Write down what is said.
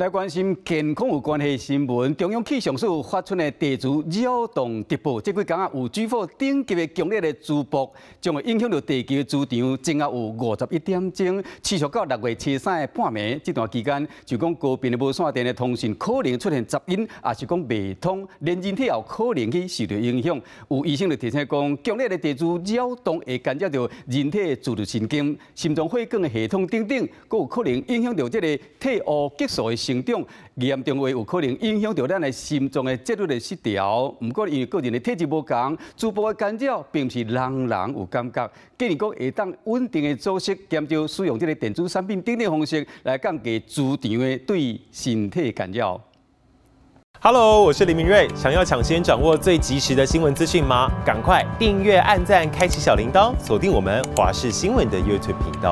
来关心健康有关系新闻，中央气象署发出的地磁扰动特报，这几天有举报顶级的强烈的磁波，将会影响到地球的磁场，前后有51点钟，持续到6月23的半暝。这段期间，就讲高频的无线电的通讯可能出现杂音，也是讲未通，连人体也有可能去受到影响。有医生就提醒讲，强烈的地磁扰动会干扰到人体的自律神经、心脏血管的系统等等，佫有可能影响到这个体乌激素的成长，严重话有可能影响到咱的心脏的节律的失调。不过因为个人的体质无同，磁波的干扰并不是人人有感觉。建议讲会当稳定的作息，减少使用这个电子产品等等方式来降低磁场的对身体的干扰。Hello， 我是林明瑞。想要抢先掌握最及时的新闻资讯吗？赶快订阅、按赞、开启小铃铛，锁定我们华视新闻的 YouTube 频道。